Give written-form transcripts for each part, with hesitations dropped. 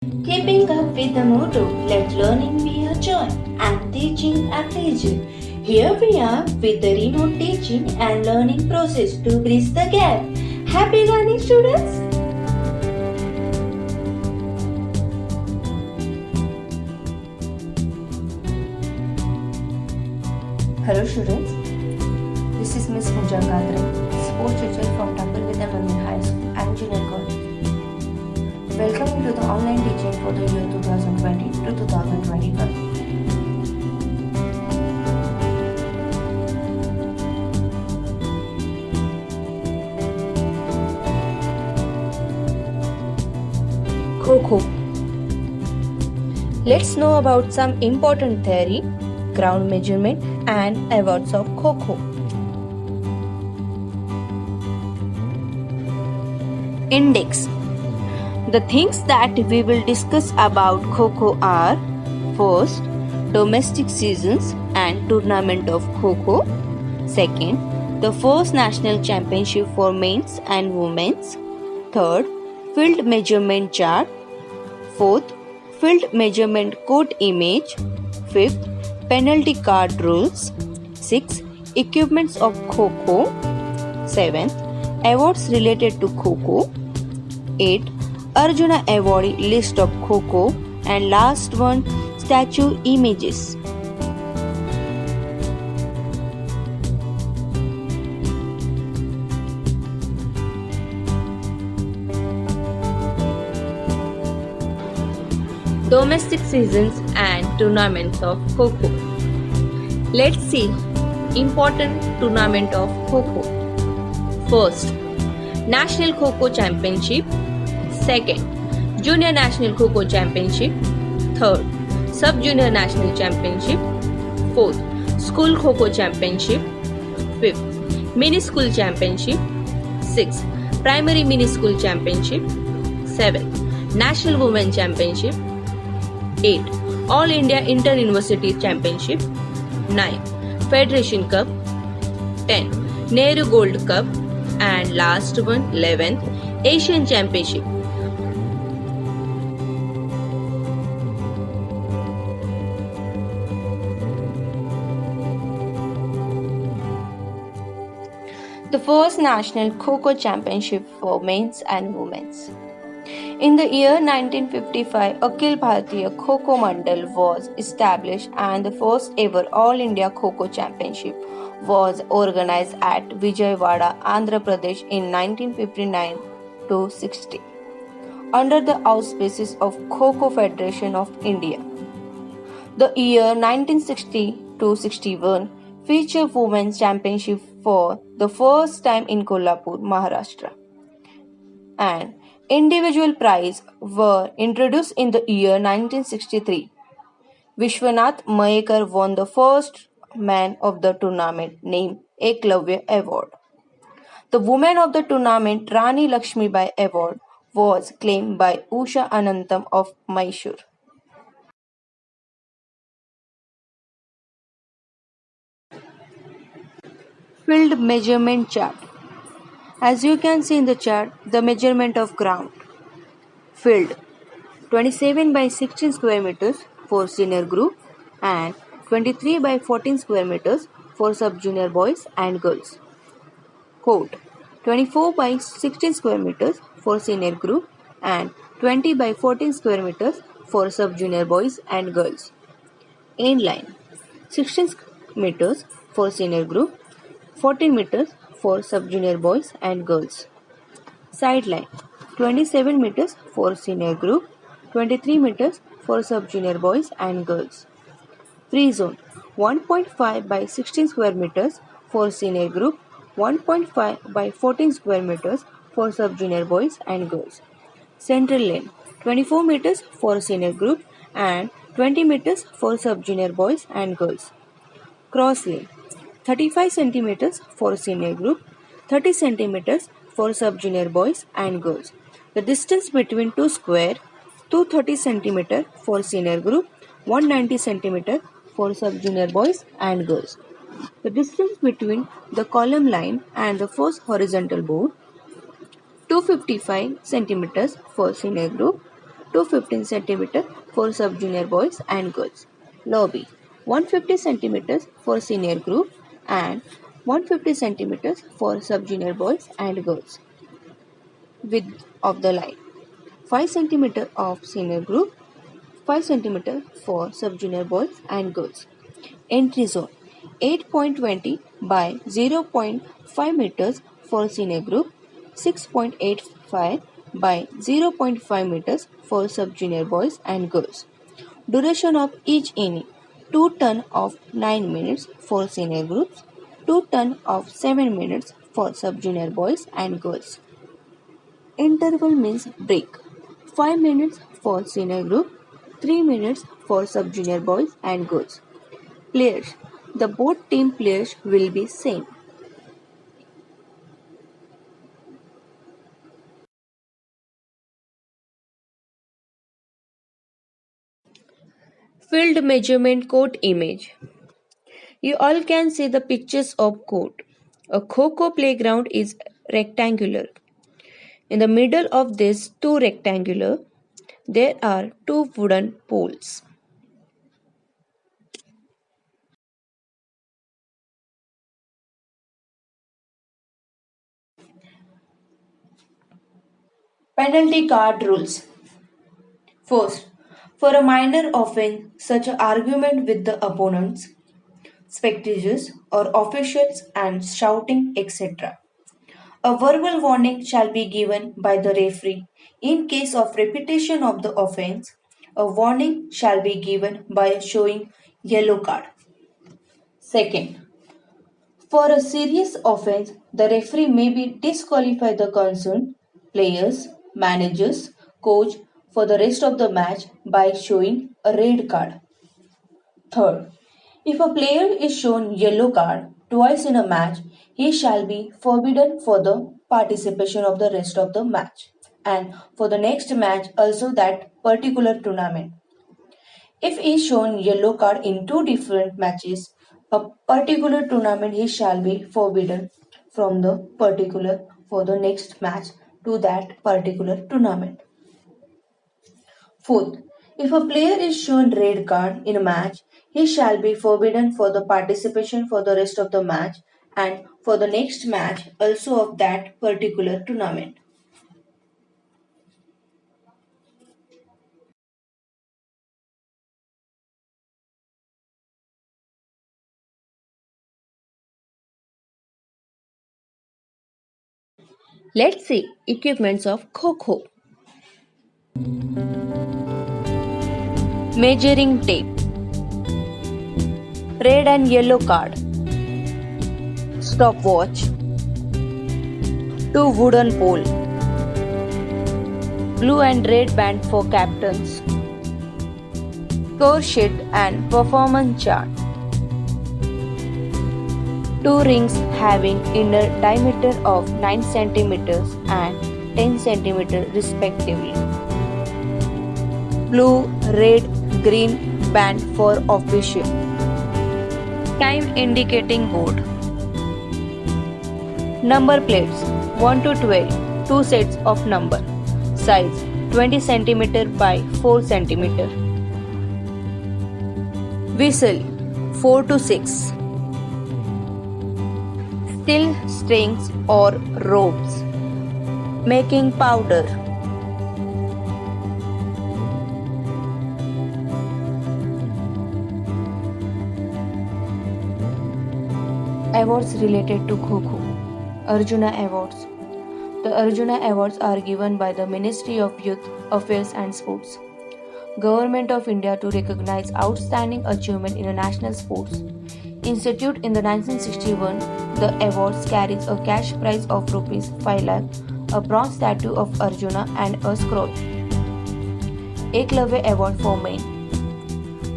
Keeping up with the motto, let learning be a joy and teaching a pleasure. Here we are with the remote teaching and learning process to bridge the gap. Happy learning, students! Hello students, this is Miss Pooja Kadre, sports teacher from Temple Vidya Mandir High School and Junior College. Welcome to the online teaching for the year 2020 to 2021. Kho-Kho. Let's know about some important theory, ground measurement and awards of Kho-Kho. Index. The things that we will discuss about Kho-Kho are: first, domestic seasons and tournament of Kho-Kho. Second, the first national championship for men's and women's. Third, field measurement chart. Fourth, field measurement court image. Fifth, penalty card rules. Sixth, equipments of Kho-Kho. Seventh, awards related to Kho-Kho. 8. Arjuna awardee list of Kho-Kho. And last one, statue images. Domestic seasons and tournaments of Kho-Kho. Let's see important tournament of Kho-Kho. First, National Kho-Kho Championship. Second, Junior National Kho-Kho Championship. Third, Sub Junior National Championship. Fourth, School Kho-Kho Championship. Fifth, Mini School Championship. Sixth, Primary Mini School Championship. Seventh, National Women Championship. 8. All India Inter-University Championship. 9. Federation Cup. 10. Nehru Gold Cup. And last one, 11th, Asian Championship. The first National Kho-Kho Championship for men's and women's. In the year 1955, Akhil Bharatiya Kho-Kho Mandal was established and the first ever All India Kho-Kho Championship was organized at Vijayawada, Andhra Pradesh in 1959-60 under the auspices of Kho-Kho Federation of India. The year 1960-61 featured Women's Championship for the first time in Kolhapur, Maharashtra. And individual prizes were introduced in the year 1963. Vishwanath Mayekar won the first man of the tournament named Eklavya Award. The woman of the tournament Rani Lakshmibai Award was claimed by Usha Anantam of Mysore. Field measurement chart. As you can see in the chart, the measurement of ground. Field 27 by 16 square meters for senior group and 23 by 14 square meters for sub-junior boys and girls. Court 24 by 16 square meters for senior group and 20 by 14 square meters for sub-junior boys and girls. End line 16 meters for senior group, 14 meters for sub-junior boys and girls. Sideline 27 meters for senior group, 23 meters for sub-junior boys and girls. Free zone 1.5 by 16 square meters for senior group, 1.5 by 14 square meters for sub-junior boys and girls. Central lane 24 meters for senior group and 20 meters for sub-junior boys and girls. Cross lane 35 centimeters for senior group, 30 centimeters for sub-junior boys and girls. The distance between two square 230 centimeter for senior group, 190 centimeter for sub-junior boys and girls. The distance between the column line and the first horizontal board 255 centimeters for senior group, to 15 centimeters for sub-junior boys and girls. Lobby 150 centimeters for senior group and 150 centimeters for sub-junior boys and girls. Width of the line 5 centimeters of senior group, 5 centimeters for sub-junior boys and girls. Entry zone 8.20 by 0.5 meters for senior group, 6.85 by 0.5 meters for sub-junior boys and girls. Duration of each inning 2 turn of 9 minutes for senior groups, 2 turn of 7 minutes for sub-junior boys and girls. Interval means break 5 minutes for senior group, 3 minutes for sub-junior boys and girls. Players. The both team players will be same. Field measurement court image. You all can see the pictures of court. A Kho playground is rectangular. In the middle of this two rectangular, there are two wooden poles. Penalty card rules. First, for a minor offense such as argument with the opponents, spectators or officials and shouting etc. A verbal warning shall be given by the referee. In case of repetition of the offense, a warning shall be given by showing yellow card. Second, for a serious offense, the referee may be disqualify the concerned players, managers, coach for the rest of the match by showing a red card. Third, if a player is shown yellow card twice in a match, he shall be forbidden for the participation of the rest of the match and for the next match also that particular tournament. If he is shown yellow card in two different matches, a particular tournament he shall be forbidden from the particular for the next match to that particular tournament. Fourth, if a player is shown red card in a match, he shall be forbidden for the participation for the rest of the match and for the next match also of that particular tournament. Let's see equipments of Kho. Measuring tape, red and yellow card, stopwatch, two wooden pole, blue and red band for captains, score sheet and performance chart, two rings having inner diameter of 9 cm and 10 cm respectively, blue, red, green band for official, time indicating board, number plates 1 to 12, 2 sets of number, size 20 cm by 4 cm, whistle 4 to 6, steel strings or ropes, making powder, awards related to Kho. Arjuna Awards. The Arjuna Awards are given by the Ministry of Youth Affairs and Sports, Government of India to recognize outstanding achievement in national sports. Instituted in the 1961, the awards carries a cash prize of rupees 5 lakh, a bronze statue of Arjuna and a scroll. Eklavya Award for Men.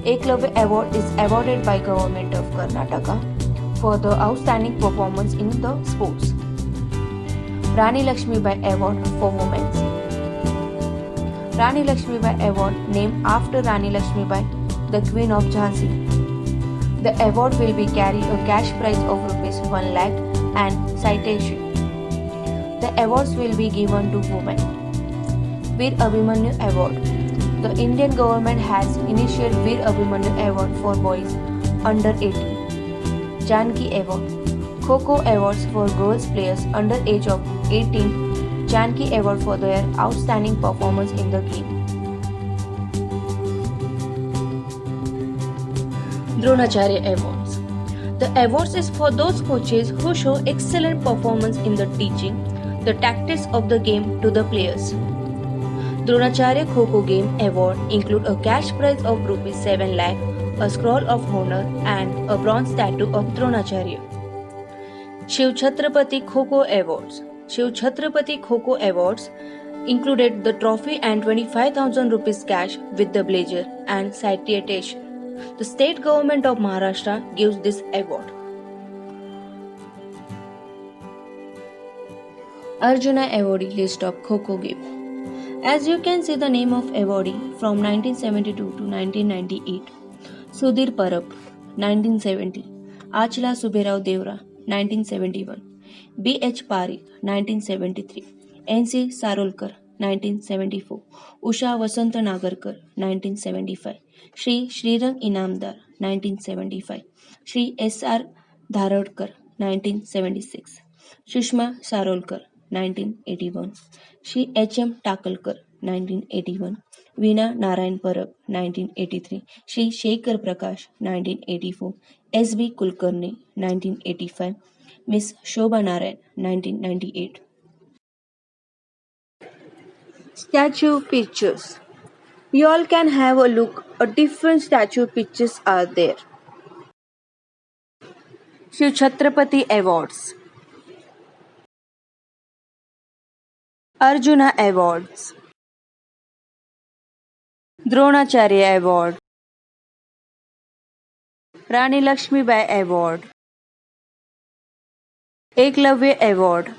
Eklavya Award is awarded by Government of Karnataka for the outstanding performance in the sports. Rani Lakshmibai Award for Women. Rani Lakshmibai Award named after Rani Lakshmibai, the Queen of Jhansi. The award will be carry a cash prize of rupees 1 lakh and citation. The awards will be given to women. Veer Abhimanyu Award. The Indian government has initiated Veer Abhimanyu Award for boys under 18. Janki Award. Kho Awards for girls players under age of 18. Janki Award for their outstanding performance in the game. Dronacharya Awards. The awards is for those coaches who show excellent performance in the teaching the tactics of the game to the players. Dronacharya Kho Game Award include a cash prize of rupees 7 lakh, a scroll of honor and a bronze statue of Dronacharya. Shiv Chhatrapati Kho Awards. Shiv Chhatrapati Kho Awards included the trophy and 25,000 rupees cash with the blazer and citation. The state government of Maharashtra gives this award. Arjuna awardee list of Kho game. As you can see the name of awardee from 1972 to 1998. Sudhir Parab, 1970. Achla Subirao Devra, 1971. B.H. Parikh, 1973. N.C. Sarolkar, 1974. Usha Vasant Nagarkar, 1975. Shri Srirang Inamdar, 1975. Shri S.R. Dharodkar, 1976. Sushma Sarolkar, 1981. Shri H.M. Takalkar, 1981. Veena Narayan Parab, 1983. Shri Shekhar Prakash, 1984. S.B. Kulkarni, 1985. Miss Shobha Narayan, 1998. Statue pictures. You all can have a look at different statue pictures are there. Shiv Chhatrapati Awards. Arjuna Awards. Dronacharya Award. Rani Lakshmibai Award. Eklavya Award.